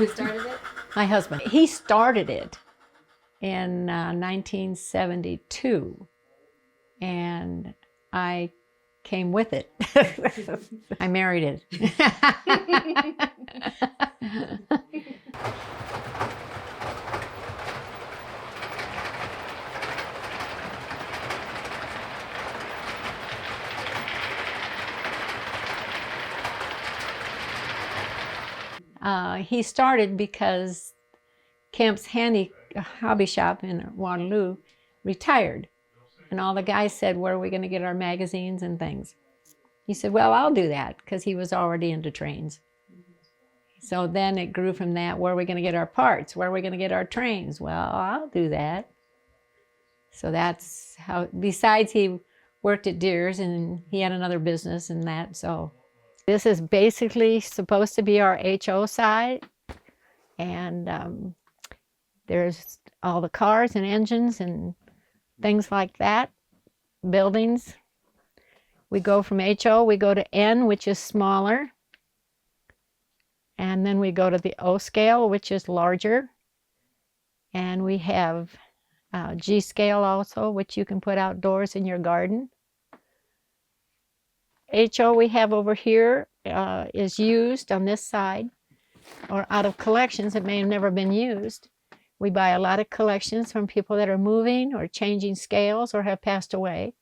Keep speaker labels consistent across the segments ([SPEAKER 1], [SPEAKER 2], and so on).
[SPEAKER 1] Who started it?
[SPEAKER 2] My husband. He started it in 1972, and I came with it. I married it. He started because Kemp's hobby shop in Waterloo retired. And all the guys said, where are we going to get our magazines and things? He said, well, I'll do that, because he was already into trains. So then it grew from that. Where are we going to get our parts? Where are we going to get our trains? Well, I'll do that. So that's how, besides he worked at Deere's and he had another business and that. So this is basically supposed to be our HO side. And there's all the cars and engines and things like that, buildings. We go from HO, we go to N, which is smaller. And then we go to the O scale, which is larger. And we have G scale also, which you can put outdoors in your garden. HO we have over here is used on this side, or out of collections that may have never been used. We buy a lot of collections from people that are moving or changing scales or have passed away.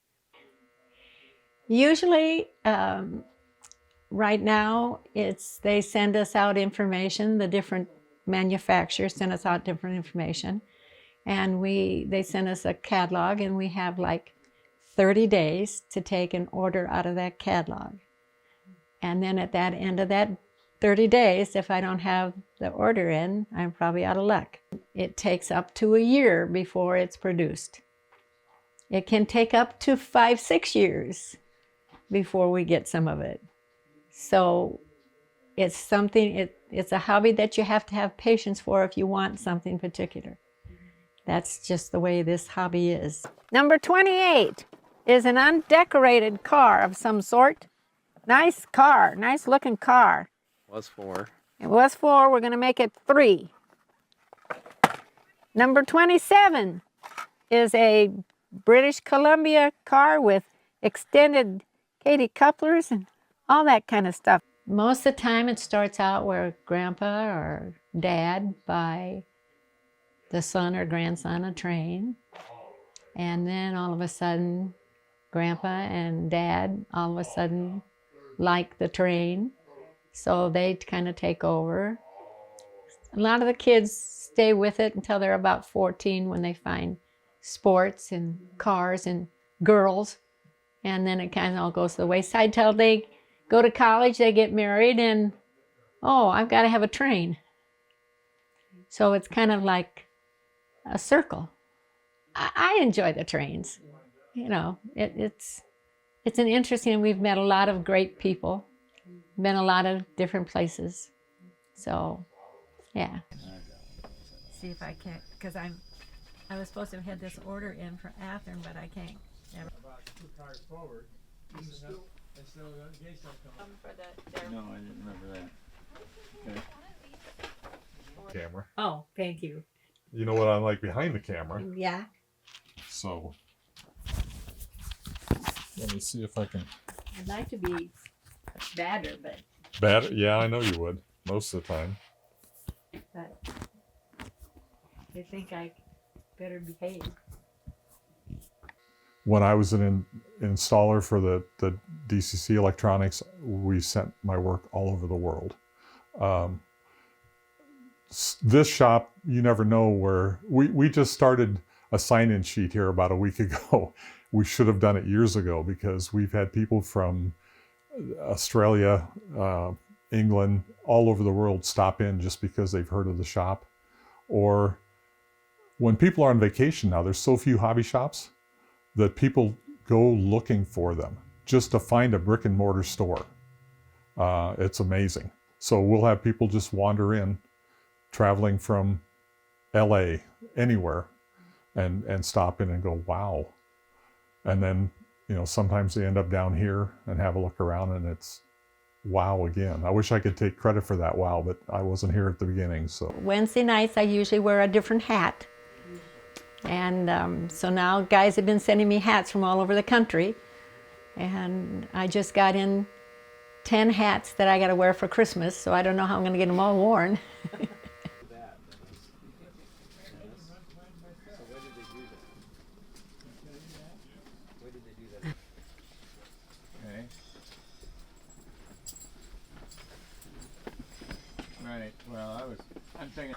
[SPEAKER 2] Usually, right now, they send us out information. The different manufacturers send us out different information. And they send us a catalog, and we have like 30 days to take an order out of that catalog. And then at that end of that 30 days, if I don't have the order in, I'm probably out of luck. It takes up to a year before it's produced. It can take up to 5-6 years before we get some of it. So it's something, it's a hobby that you have to have patience for if you want something particular. That's just the way this hobby is. Number 28 is an undecorated car of some sort. Nice car, nice looking car.
[SPEAKER 3] Was 4.
[SPEAKER 2] It was 4, we're gonna make it 3. Number 27 is a British Columbia car with extended Katie couplers and all that kind of stuff. Most of the time it starts out where Grandpa or Dad buy the son or grandson a train, and then all of a sudden Grandpa and Dad all of a sudden like the train, so they kind of take over. A lot of the kids stay with it until they're about 14, when they find sports and cars and girls, and then it kind of all goes to the wayside till they go to college, they get married, and oh, I've got to have a train. So it's kind of like a circle. I enjoy the trains. You know, it's an interesting, we've met a lot of great people, been a lot of different places. So, yeah. See if I can, because I was supposed to have had this order in for Athern, but I can't. Never.
[SPEAKER 4] About 2 cars forward. No,
[SPEAKER 3] I didn't remember that. Okay.
[SPEAKER 4] camera.
[SPEAKER 2] Oh, thank you.
[SPEAKER 4] You know what I'm like behind the camera.
[SPEAKER 2] Yeah.
[SPEAKER 4] So let me see if I can.
[SPEAKER 2] I'd like to be better, but
[SPEAKER 4] Yeah, I know you would most of the time.
[SPEAKER 2] I think I better behave.
[SPEAKER 4] When I was an installer for the DCC Electronics, we sent my work all over the world. This shop, you never know where. We just started a sign-in sheet here about a week ago. We should have done it years ago, because we've had people from Australia, England, all over the world stop in just because they've heard of the shop. Or when people are on vacation now, there's so few hobby shops that people go looking for them just to find a brick and mortar store. It's amazing. So we'll have people just wander in, traveling from LA, anywhere, and stop in and go, wow. And then, you know, sometimes they end up down here and have a look around, and it's wow again. I wish I could take credit for that wow, but I wasn't here at the beginning, so.
[SPEAKER 2] Wednesday nights, I usually wear a different hat. And so now guys have been sending me hats from all over the country. And I just got in 10 hats that I got to wear for Christmas, so I don't know how I'm going to get them all worn.
[SPEAKER 3] Okay. Right. Well, I'm thinking.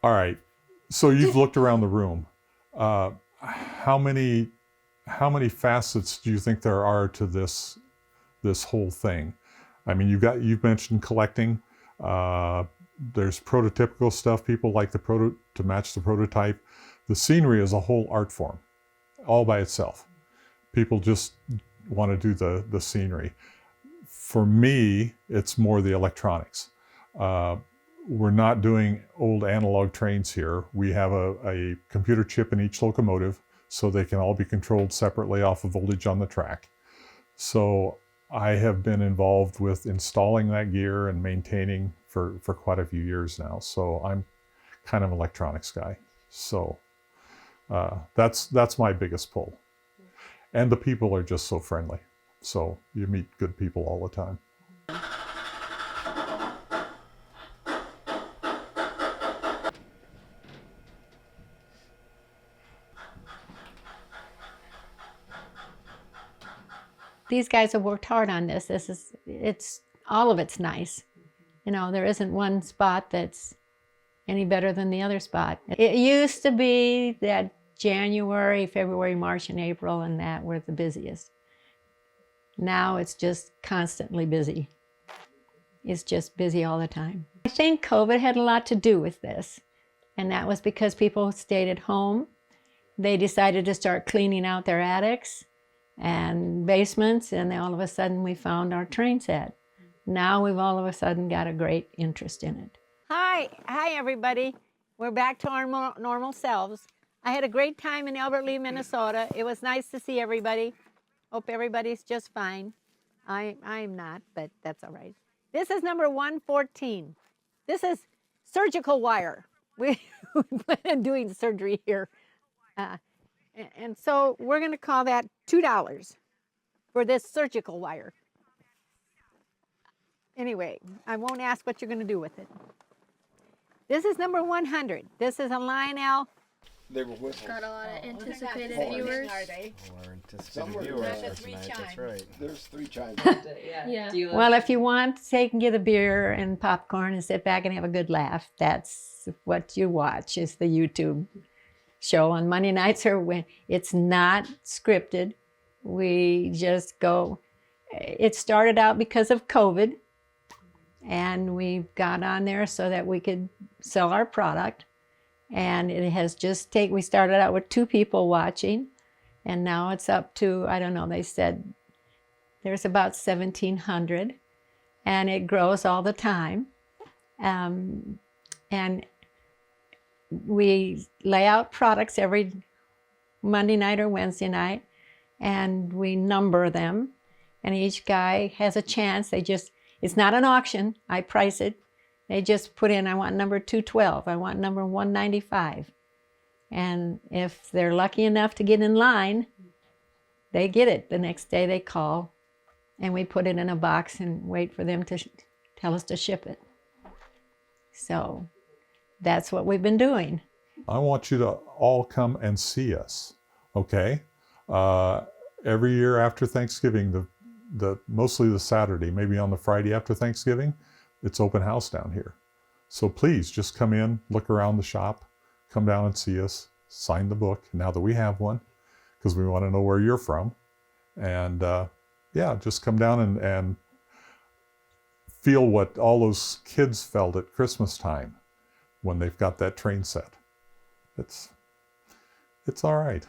[SPEAKER 4] All right, so you've looked around the room. How many facets do you think there are to this whole thing? I mean, you've mentioned collecting. There's prototypical stuff. People like to match the prototype. The scenery is a whole art form, all by itself. People just want to do the scenery. For me, it's more the electronics. We're not doing old analog trains here. We have a computer chip in each locomotive, so they can all be controlled separately off of voltage on the track. So I have been involved with installing that gear and maintaining for quite a few years now. So I'm kind of an electronics guy. So that's my biggest pull. And the people are just so friendly. So you meet good people all the time.
[SPEAKER 2] These guys have worked hard on this. All of it's nice. You know, there isn't one spot that's any better than the other spot. It used to be that January, February, March, and April, and that were the busiest. Now it's just constantly busy. It's just busy all the time. I think COVID had a lot to do with this, and that was because people stayed at home. They decided to start cleaning out their attics and basements, and then all of a sudden we found our train set. Now we've all of a sudden got a great interest in it. Hi everybody. We're back to our normal selves. I had a great time in Albert Lea, Minnesota. It was nice to see everybody. Hope everybody's just fine. I'm not, but that's all right. This is number 114. This is surgical wire. We plan on doing surgery here. And so we're going to call that $2 for this surgical wire. Anyway, I won't ask what you're going to do with it. This is number 100. This is a Lionel.
[SPEAKER 1] They were whistles.
[SPEAKER 5] Got a lot of anticipated
[SPEAKER 1] Horns.
[SPEAKER 5] viewers.
[SPEAKER 3] Or anticipated
[SPEAKER 1] Somewhere
[SPEAKER 3] viewers
[SPEAKER 1] there's
[SPEAKER 3] last
[SPEAKER 2] three
[SPEAKER 3] night. That's
[SPEAKER 2] chimes.
[SPEAKER 3] right.
[SPEAKER 1] There's 3 chimes.
[SPEAKER 5] Yeah.
[SPEAKER 2] Well, if you want, take and get a beer and popcorn and sit back and have a good laugh. That's what you watch, is the YouTube show on Monday nights, or when it's not scripted. We just go. It started out because of COVID, and we got on there so that we could sell our product. And it has just we started out with 2 people watching, and now it's up to, I don't know, they said there's about 1,700, and it grows all the time. And we lay out products every Monday night or Wednesday night, and we number them, and each guy has a chance. It's not an auction. I price it. They just put in, I want number 212, I want number 195. And if they're lucky enough to get in line, they get it. The next day they call, and we put it in a box and wait for them to tell us to ship it. So that's what we've been doing.
[SPEAKER 4] I want you to all come and see us, okay? Every year after Thanksgiving, mostly the Saturday, maybe on the Friday after Thanksgiving, it's open house down here. So please just come in, look around the shop, come down and see us, sign the book now that we have one, because we want to know where you're from. And yeah, just come down and feel what all those kids felt at Christmas time when they've got that train set. It's all right.